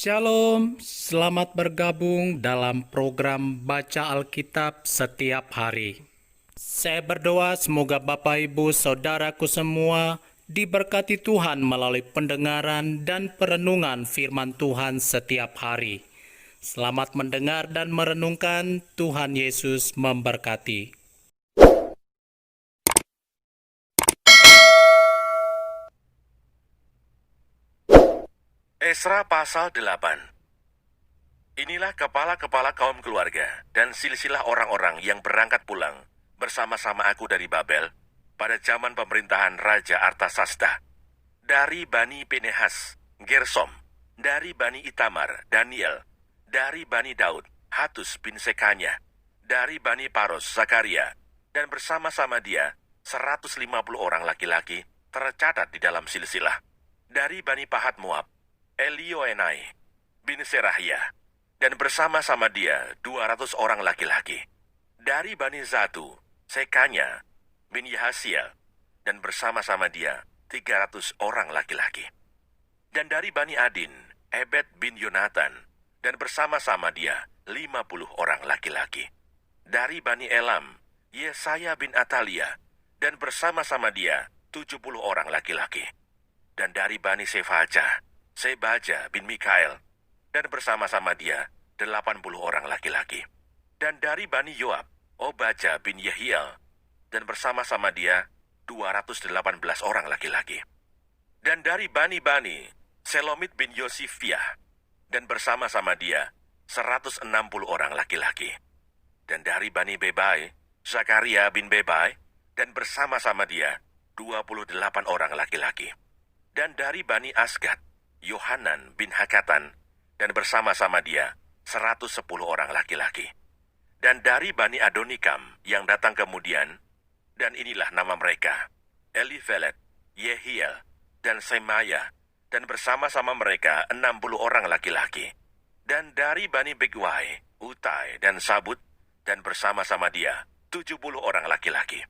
Shalom, selamat bergabung dalam program Baca Alkitab setiap hari. Saya berdoa semoga Bapak Ibu Saudaraku semua diberkati Tuhan melalui pendengaran dan perenungan firman Tuhan setiap hari. Selamat mendengar dan merenungkan. Tuhan Yesus memberkati. Esra pasal 8. Inilah kepala-kepala kaum keluarga dan silsilah orang-orang yang berangkat pulang bersama-sama aku dari Babel pada zaman pemerintahan Raja Artasasta. Dari Bani Pinehas, Gersom, dari Bani Itamar, Daniel, dari Bani Daud, Hatus bin Sekanya, dari Bani Paros, Zakaria, dan bersama-sama dia 150 orang laki-laki tercatat di dalam silsilah. Dari Bani Pahat Moab, Elioenai bin Serahia, dan bersama-sama dia 200 orang laki-laki. Dari Bani Zatu, Sekanya bin Yahasiel, dan bersama-sama dia 300 orang laki-laki. Dan dari Bani Adin, Ebed bin Yonatan, dan bersama-sama dia 50 orang laki-laki. Dari Bani Elam, Yesaya bin Atalia, dan bersama-sama dia 70 orang laki-laki. Dan dari Bani Sefaja, Sebaja bin Mikael, dan bersama-sama dia 80 orang laki-laki. Dan dari Bani Yoab, Obaja bin Yehiel, dan bersama-sama dia 218 orang laki-laki. Dan dari Bani, Selomit bin Yosifiah, dan bersama-sama dia 160 orang laki-laki. Dan dari Bani Bebai, Zakaria bin Bebai, dan bersama-sama dia 28 orang laki-laki. Dan dari Bani Asgad, Yohanan bin Hakatan, dan bersama-sama dia 110 orang laki-laki. Dan dari Bani Adonikam yang datang kemudian, dan inilah nama mereka, Elifelet, Yehiel, dan Semaya, dan bersama-sama mereka 60 orang laki-laki. Dan dari Bani Bigwai, Utai, dan Sabut, dan bersama-sama dia 70 orang laki-laki.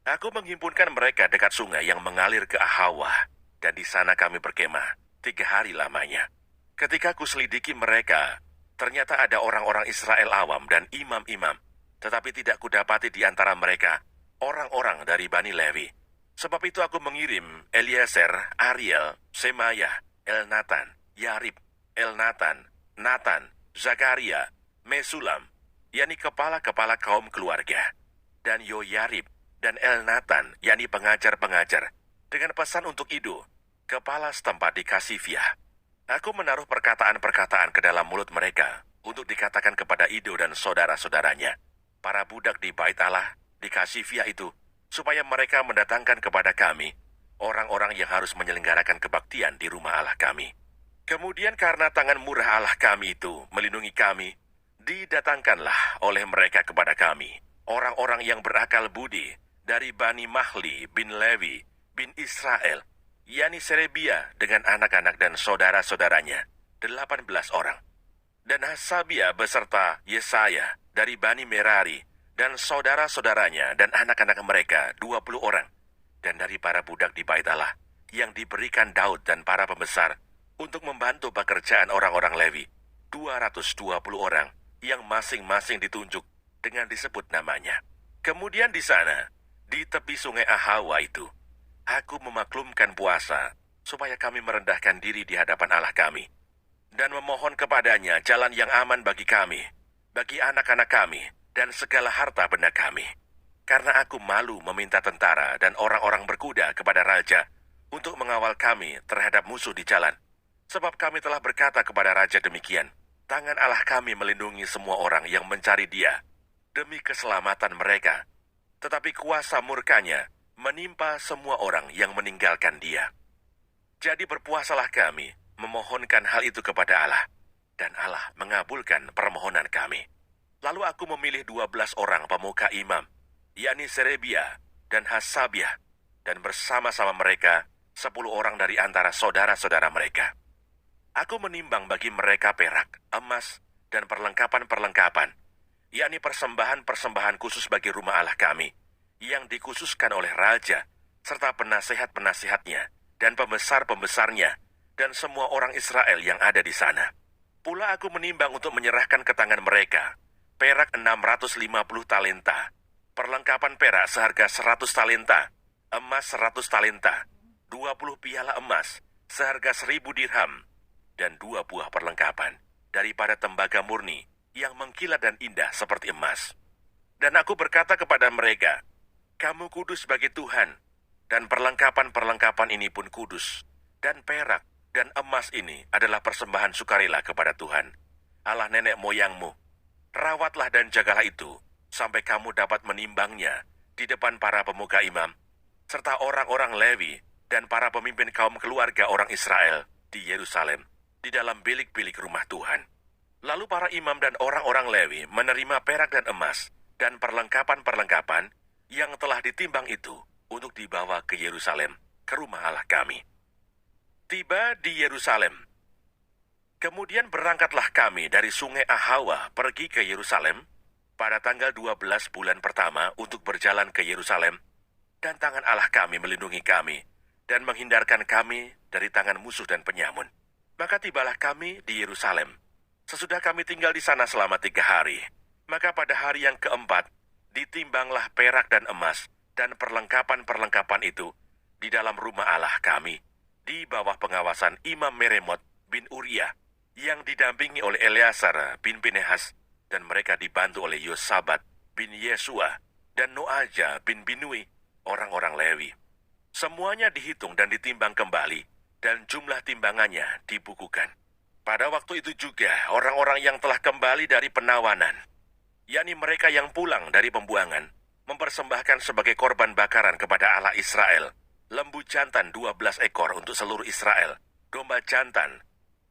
Aku menghimpunkan mereka dekat sungai yang mengalir ke Ahawa, dan di sana kami berkemah 3 hari lamanya. Ketika kuselidiki mereka, ternyata ada orang-orang Israel awam dan imam-imam, tetapi tidak kudapati di antara mereka orang-orang dari Bani Lewi. Sebab itu aku mengirim Eliezer, Ariel, Semaya, Elnatan, Yarib, Elnatan, Natan, Zakaria, Mesulam, yakni kepala-kepala kaum keluarga, dan Yoyarib, dan Elnatan, yakni pengajar-pengajar, dengan pesan untuk Ido, kepala setempat di Kasifia. Aku menaruh perkataan-perkataan ke dalam mulut mereka untuk dikatakan kepada Ido dan saudara-saudaranya, para budak di Bait Allah di Kasifia itu, supaya mereka mendatangkan kepada kami orang-orang yang harus menyelenggarakan kebaktian di rumah Allah kami. Kemudian karena tangan murah Allah kami itu melindungi kami, didatangkanlah oleh mereka kepada kami orang-orang yang berakal budi dari Bani Mahli bin Lewi bin Israel, yakni Serebia dengan anak-anak dan saudara-saudaranya, 18 orang. Dan Hasabia beserta Yesaya dari Bani Merari dan saudara-saudaranya dan anak-anak mereka 20 orang. Dan dari para budak di Bait Allah yang diberikan Daud dan para pembesar untuk membantu pekerjaan orang-orang Lewi, 220 orang yang masing-masing ditunjuk dengan disebut namanya. Kemudian di sana, di tepi sungai Ahawa itu, aku memaklumkan puasa supaya kami merendahkan diri di hadapan Allah kami dan memohon kepadanya jalan yang aman bagi kami, bagi anak-anak kami, dan segala harta benda kami. Karena aku malu meminta tentara dan orang-orang berkuda kepada raja untuk mengawal kami terhadap musuh di jalan. Sebab kami telah berkata kepada raja demikian, tangan Allah kami melindungi semua orang yang mencari dia demi keselamatan mereka. Tetapi kuasa murkanya menimpa semua orang yang meninggalkan dia. Jadi berpuasalah kami, memohonkan hal itu kepada Allah, dan Allah mengabulkan permohonan kami. Lalu aku memilih 12 orang pemuka imam, yakni Serebia dan Hasabiah, dan bersama-sama mereka 10 orang dari antara saudara-saudara mereka. Aku menimbang bagi mereka perak, emas, dan perlengkapan-perlengkapan, yakni persembahan-persembahan khusus bagi rumah Allah kami, yang dikhususkan oleh raja, serta penasehat-penasehatnya, dan pembesar-pembesarnya, dan semua orang Israel yang ada di sana. Pula aku menimbang untuk menyerahkan ke tangan mereka perak 650 talenta, perlengkapan perak seharga 100 talenta, emas 100 talenta, 20 piala emas seharga 1000 dirham, dan 2 buah perlengkapan daripada tembaga murni yang mengkilat dan indah seperti emas. Dan aku berkata kepada mereka, kamu kudus bagi Tuhan, dan perlengkapan-perlengkapan ini pun kudus, dan perak dan emas ini adalah persembahan sukarela kepada Tuhan, Allah nenek moyangmu. Rawatlah dan jagalah itu, sampai kamu dapat menimbangnya di depan para pemuka imam, serta orang-orang Lewi dan para pemimpin kaum keluarga orang Israel di Yerusalem, di dalam bilik-bilik rumah Tuhan. Lalu para imam dan orang-orang Lewi menerima perak dan emas dan perlengkapan-perlengkapan yang telah ditimbang itu untuk dibawa ke Yerusalem, ke rumah Allah kami. Tiba di Yerusalem. Kemudian berangkatlah kami dari sungai Ahawa pergi ke Yerusalem pada tanggal 12 bulan pertama untuk berjalan ke Yerusalem, dan tangan Allah kami melindungi kami dan menghindarkan kami dari tangan musuh dan penyamun. Maka tibalah kami di Yerusalem. Sesudah kami tinggal di sana selama 3 hari, maka pada hari yang keempat ditimbanglah perak dan emas dan perlengkapan-perlengkapan itu di dalam rumah Allah kami, di bawah pengawasan Imam Meremot bin Uriah, yang didampingi oleh Eleazar bin Pinehas, dan mereka dibantu oleh Yosabat bin Yesua dan Noaja bin Binui, orang-orang Lewi. Semuanya dihitung dan ditimbang kembali, dan jumlah timbangannya dibukukan. Pada waktu itu juga orang-orang yang telah kembali dari penawanan, yakni mereka yang pulang dari pembuangan, mempersembahkan sebagai korban bakaran kepada Allah Israel lembu jantan 12 ekor untuk seluruh Israel, domba jantan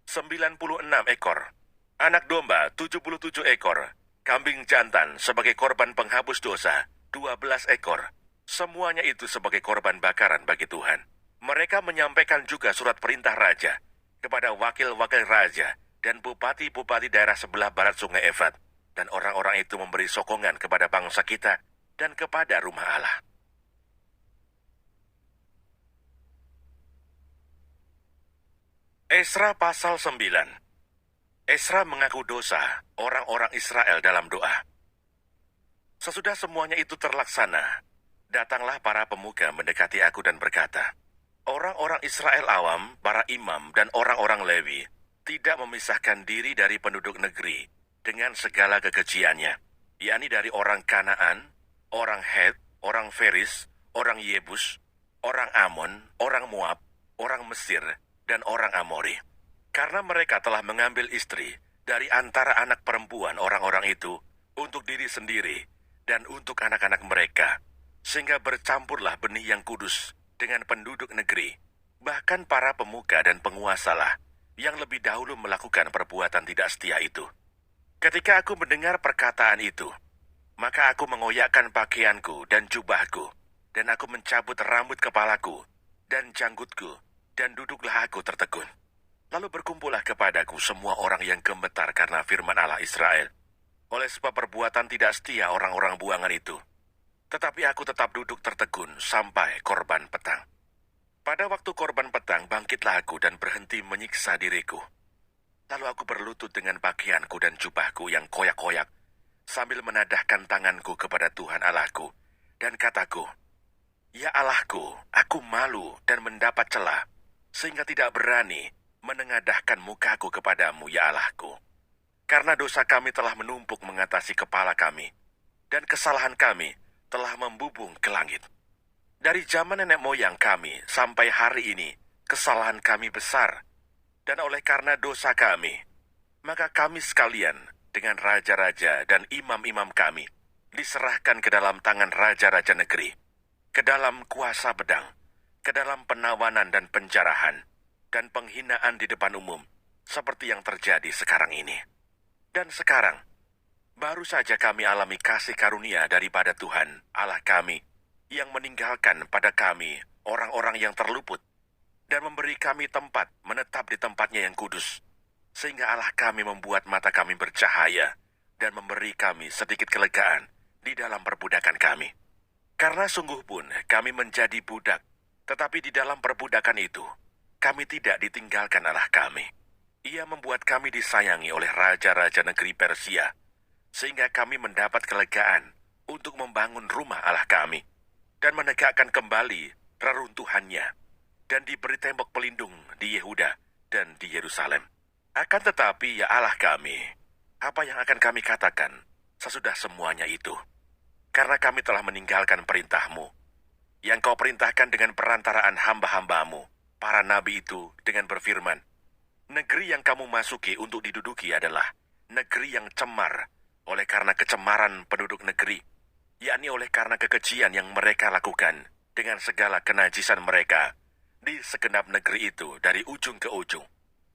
96 ekor, anak domba 77 ekor, kambing jantan sebagai korban penghapus dosa 12 ekor. Semuanya itu sebagai korban bakaran bagi Tuhan. Mereka menyampaikan juga surat perintah raja kepada wakil-wakil raja dan bupati-bupati daerah sebelah barat sungai Efrat, dan orang-orang itu memberi sokongan kepada bangsa kita dan kepada rumah Allah. Esra pasal 9. Esra mengaku dosa orang-orang Israel dalam doa. Sesudah semuanya itu terlaksana, datanglah para pemuka mendekati aku dan berkata, orang-orang Israel awam, para imam dan orang-orang Lewi tidak memisahkan diri dari penduduk negeri dengan segala kekejiannya, yakni dari orang Kanaan, orang Het, orang Feris, orang Yebus, orang Amon, orang Moab, orang Mesir, dan orang Amori. Karena mereka telah mengambil istri dari antara anak perempuan orang-orang itu untuk diri sendiri dan untuk anak-anak mereka, sehingga bercampurlah benih yang kudus dengan penduduk negeri. Bahkan para pemuka dan penguasalah yang lebih dahulu melakukan perbuatan tidak setia itu. Ketika aku mendengar perkataan itu, maka aku mengoyakkan pakaianku dan jubahku, dan aku mencabut rambut kepalaku dan janggutku, dan duduklah aku tertegun. Lalu berkumpullah kepadaku semua orang yang gemetar karena firman Allah Israel, oleh sebab perbuatan tidak setia orang-orang buangan itu. Tetapi aku tetap duduk tertegun sampai korban petang. Pada waktu korban petang bangkitlah aku dan berhenti menyiksa diriku. Lalu aku berlutut dengan pakaianku dan jubahku yang koyak-koyak, sambil menadahkan tanganku kepada Tuhan Allahku, dan kataku, ya Allahku, aku malu dan mendapat celah, sehingga tidak berani menengadahkan mukaku kepadamu, ya Allahku. Karena dosa kami telah menumpuk mengatasi kepala kami, dan kesalahan kami telah membubung ke langit. Dari zaman nenek moyang kami sampai hari ini, kesalahan kami besar, dan oleh karena dosa kami, maka kami sekalian dengan raja-raja dan imam-imam kami diserahkan ke dalam tangan raja-raja negeri, ke dalam kuasa pedang, ke dalam penawanan dan penjarahan, dan penghinaan di depan umum, seperti yang terjadi sekarang ini. Dan sekarang, baru saja kami alami kasih karunia daripada Tuhan, Allah kami, yang meninggalkan pada kami orang-orang yang terluput, dan memberi kami tempat menetap di tempatnya yang kudus, sehingga Allah kami membuat mata kami bercahaya, dan memberi kami sedikit kelegaan di dalam perbudakan kami. Karena sungguh pun kami menjadi budak, tetapi di dalam perbudakan itu, kami tidak ditinggalkan Allah kami. Ia membuat kami disayangi oleh raja-raja negeri Persia, sehingga kami mendapat kelegaan untuk membangun rumah Allah kami dan menegakkan kembali reruntuhannya dan diberi tembok pelindung di Yehuda dan di Yerusalem. Akan tetapi ya Allah kami, apa yang akan kami katakan sesudah semuanya itu? Karena kami telah meninggalkan perintah-Mu, yang Kau perintahkan dengan perantaraan hamba-hambamu, para nabi itu dengan berfirman, negeri yang kamu masuki untuk diduduki adalah negeri yang cemar oleh karena kecemaran penduduk negeri, yakni oleh karena kekejian yang mereka lakukan dengan segala kenajisan mereka di segenap negeri itu dari ujung ke ujung.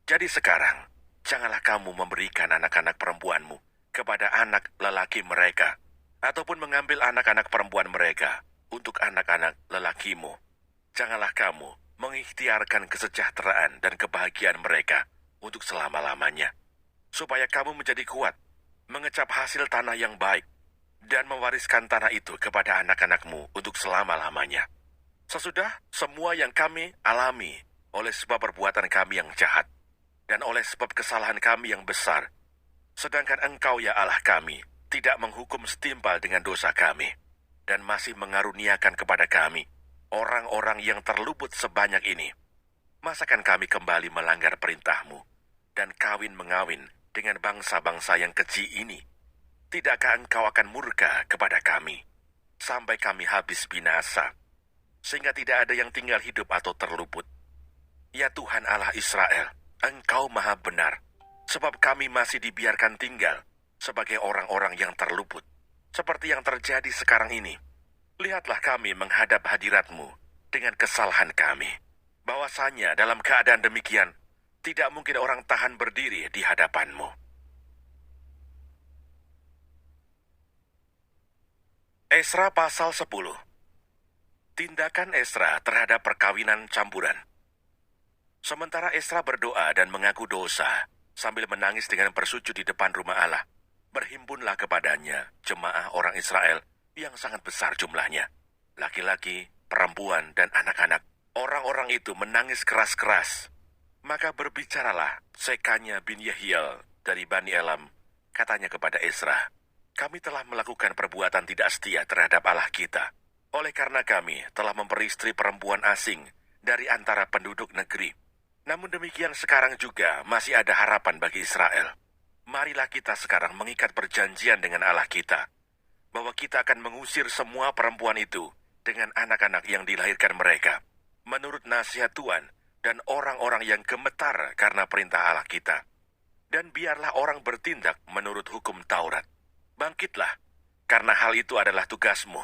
Jadi sekarang, janganlah kamu memberikan anak-anak perempuanmu kepada anak lelaki mereka, ataupun mengambil anak-anak perempuan mereka untuk anak-anak lelakimu. Janganlah kamu mengikhtiarkan kesejahteraan dan kebahagiaan mereka untuk selama-lamanya, supaya kamu menjadi kuat, mengecap hasil tanah yang baik, dan mewariskan tanah itu kepada anak-anakmu untuk selama-lamanya. Sesudah semua yang kami alami oleh sebab perbuatan kami yang jahat, dan oleh sebab kesalahan kami yang besar, sedangkan Engkau ya Allah kami tidak menghukum setimpal dengan dosa kami, dan masih mengaruniakan kepada kami orang-orang yang terluput sebanyak ini. Masakan kami kembali melanggar perintah-Mu dan kawin-mengawin dengan bangsa-bangsa yang keji ini? Tidakkah Engkau akan murka kepada kami sampai kami habis binasa, sehingga tidak ada yang tinggal hidup atau terluput? Ya Tuhan Allah Israel, Engkau maha benar, sebab kami masih dibiarkan tinggal sebagai orang-orang yang terluput, seperti yang terjadi sekarang ini. Lihatlah kami menghadap hadirat-Mu dengan kesalahan kami, bahwasanya dalam keadaan demikian, tidak mungkin orang tahan berdiri di hadapan-Mu. Esra pasal 10. Tindakan Esra terhadap perkawinan campuran. Sementara Esra berdoa dan mengaku dosa, sambil menangis dengan bersujud di depan rumah Allah, berhimpunlah kepadanya jemaah orang Israel yang sangat besar jumlahnya, laki-laki, perempuan, dan anak-anak. Orang-orang itu menangis keras-keras. Maka berbicaralah Sekanya bin Yehiel dari Bani Elam, katanya kepada Esra, kami telah melakukan perbuatan tidak setia terhadap Allah kita, oleh karena kami telah memperistri perempuan asing dari antara penduduk negeri. Namun demikian sekarang juga masih ada harapan bagi Israel. Marilah kita sekarang mengikat perjanjian dengan Allah kita, bahwa kita akan mengusir semua perempuan itu dengan anak-anak yang dilahirkan mereka, menurut nasihat Tuhan dan orang-orang yang gemetar karena perintah Allah kita. Dan biarlah orang bertindak menurut hukum Taurat. Bangkitlah, karena hal itu adalah tugasmu.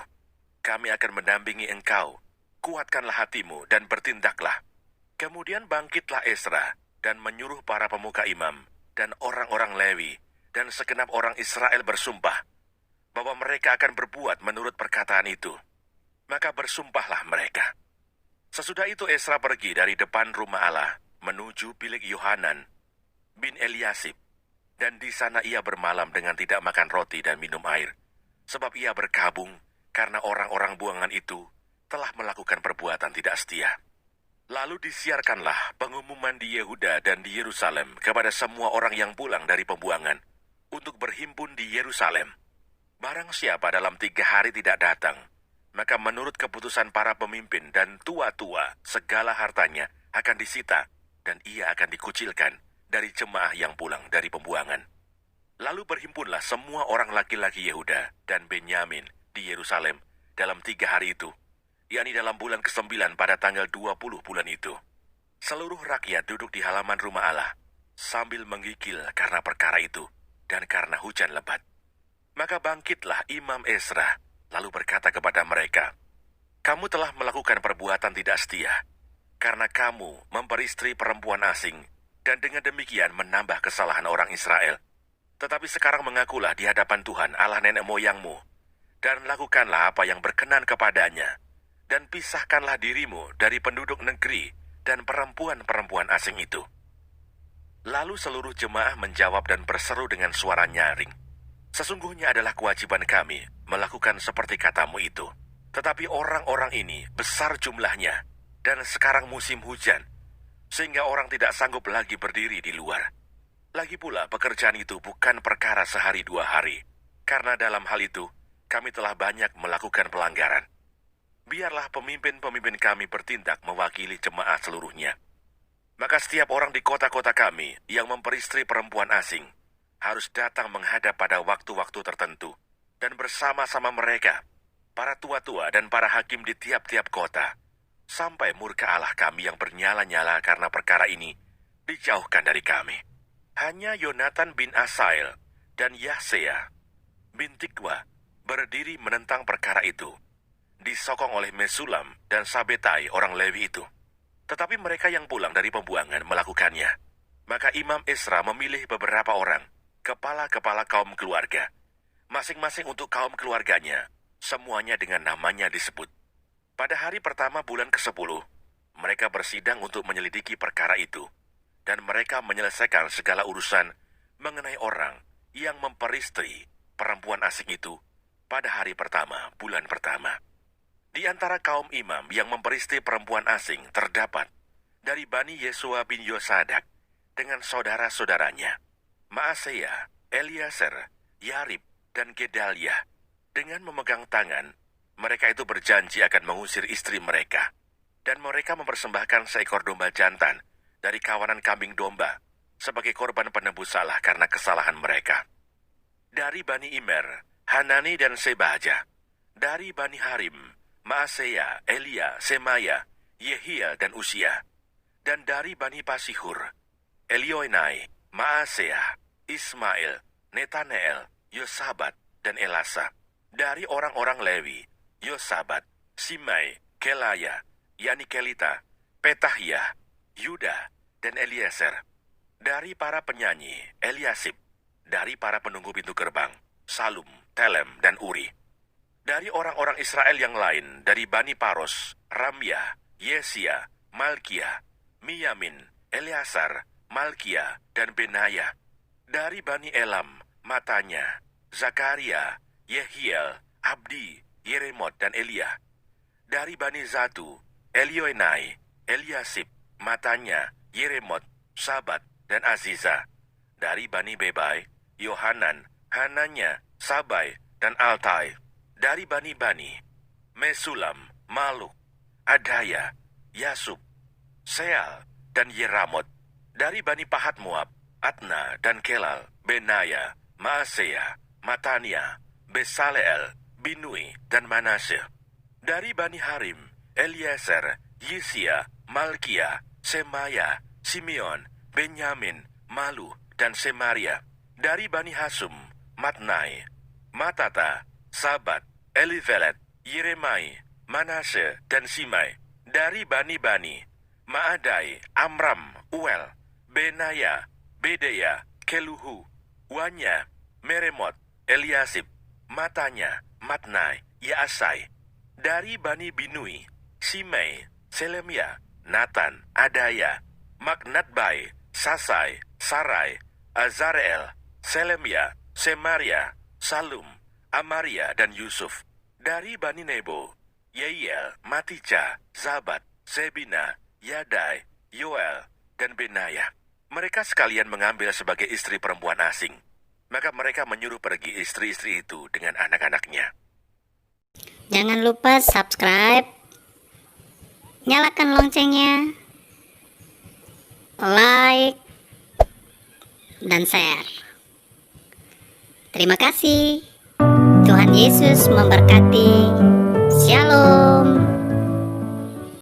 Kami akan mendampingi engkau. Kuatkanlah hatimu dan bertindaklah. Kemudian bangkitlah Esra dan menyuruh para pemuka imam dan orang-orang Lewi dan segenap orang Israel bersumpah bahwa mereka akan berbuat menurut perkataan itu. Maka bersumpahlah mereka. Sesudah itu Esra pergi dari depan rumah Allah menuju bilik Yohanan bin Eliasib, dan di sana ia bermalam dengan tidak makan roti dan minum air, sebab ia berkabung karena orang-orang buangan itu telah melakukan perbuatan tidak setia. Lalu disiarkanlah pengumuman di Yehuda dan di Yerusalem kepada semua orang yang pulang dari pembuangan untuk berhimpun di Yerusalem. Barang siapa dalam 3 hari tidak datang, maka menurut keputusan para pemimpin dan tua-tua, segala hartanya akan disita dan ia akan dikucilkan dari jemaah yang pulang dari pembuangan. Lalu berhimpunlah semua orang laki-laki Yehuda dan Benyamin di Yerusalem dalam 3 hari itu, yakni dalam bulan ke-9 pada tanggal 20 bulan itu. Seluruh rakyat duduk di halaman rumah Allah sambil menggigil karena perkara itu dan karena hujan lebat. Maka bangkitlah Imam Esra, lalu berkata kepada mereka, kamu telah melakukan perbuatan tidak setia, karena kamu memperistri perempuan asing, dan dengan demikian menambah kesalahan orang Israel. Tetapi sekarang mengakulah di hadapan Tuhan Allah nenek moyangmu, dan lakukanlah apa yang berkenan kepadanya, dan pisahkanlah dirimu dari penduduk negeri dan perempuan-perempuan asing itu. Lalu seluruh jemaah menjawab dan berseru dengan suara nyaring, sesungguhnya adalah kewajiban kami melakukan seperti katamu itu. Tetapi orang-orang ini besar jumlahnya, dan sekarang musim hujan. sehingga orang tidak sanggup lagi berdiri di luar. Lagi pula pekerjaan itu bukan perkara sehari dua hari, karena dalam hal itu kami telah banyak melakukan pelanggaran. Biarlah pemimpin-pemimpin kami bertindak mewakili jemaat seluruhnya. Maka setiap orang di kota-kota kami yang memperistri perempuan asing harus datang menghadap pada waktu-waktu tertentu dan bersama-sama mereka, para tua-tua dan para hakim di tiap-tiap kota, sampai murka Allah kami yang bernyala-nyala karena perkara ini dijauhkan dari kami. Hanya Yonatan bin Asail dan Yahsea bin Tikwa berdiri menentang perkara itu, disokong oleh Mesulam dan Sabetai orang Lewi itu. Tetapi mereka yang pulang dari pembuangan melakukannya. Maka Imam Esra memilih beberapa orang, kepala-kepala kaum keluarga, masing-masing untuk kaum keluarganya, semuanya dengan namanya disebut. Pada hari pertama bulan ke-10, mereka bersidang untuk menyelidiki perkara itu, dan mereka menyelesaikan segala urusan mengenai orang yang memperistri perempuan asing itu pada hari pertama bulan pertama. Di antara kaum imam yang memperistri perempuan asing terdapat dari Bani Yesua bin Yosadak dengan saudara-saudaranya, Maaseya, Eliezer, Yarib, dan Gedalia. Dengan memegang tangan, mereka itu berjanji akan mengusir istri mereka, dan mereka mempersembahkan seekor domba jantan dari kawanan kambing domba sebagai korban penebus salah karena kesalahan mereka. Dari Bani Imer, Hanani dan Sebaja. Dari Bani Harim, Maaseya, Elia, Semaya, Yehiel, dan Usia. Dan dari Bani Pasihur, Elioenai, Maaseya, Ismail, Netaneel, Yosabat, dan Elasa. Dari orang-orang Lewi, Yosabat, Simei, Kelaya, Yani Kelita, Petahia, Yuda, dan Eliezer. Dari para penyanyi, Eliasib. Dari para penunggu pintu gerbang, Salum, Telem, dan Uri. Dari orang-orang Israel yang lain, dari Bani Paros, Ramya, Yesia, Malkia, Miyamin, Eleazar, Malkia, dan Benaya. Dari Bani Elam, Matanya, Zakaria, Yehiel, Abdi, Yeremot, dan Elia. Dari Bani Zatu, Elioenai, Eliasib, Matanya, Yeremot, Sabat, dan Aziza. Dari Bani Bebai, Yohanan, Hananya, Sabai, dan Altai. Dari Bani, Mesulam, Maluk, Adaya, Yasub, Seal, dan Yeramot. Dari Bani Pahat Moab, Adna dan Kelal, Benaya, Maaseya, Matania, Besaleel, Binui, dan Manasye. Dari Bani Harim, Eliezer, Yisia, Malkia, Semaya, Simeon, Benyamin, Malu, dan Semaria. Dari Bani Hasum, Matnai, Matata, Sabat, Elifelet, Yeremai, Manasye, dan Simai. Dari Bani, Maadai, Amram, Uel, Benaya, Bedeya, Keluhu, Wanya, Meremot, Eliasib, Matanya, Matnai, Yaasai. Dari Bani Binui, Simei, Selemia, Natan, Adaya, Maknatbai, Sasai, Sarai, Azareel, Selemia, Semaria, Salum, Amaria, dan Yusuf. Dari Bani Nebo, Yeiel, Matija, Zabat, Zebina, Yadai, Yoel, dan Benaya. Mereka sekalian mengambil sebagai istri perempuan asing. Maka mereka menyuruh pergi istri-istri itu dengan anak-anaknya. Jangan lupa subscribe, nyalakan loncengnya, like, dan share. Terima kasih. Tuhan Yesus memberkati.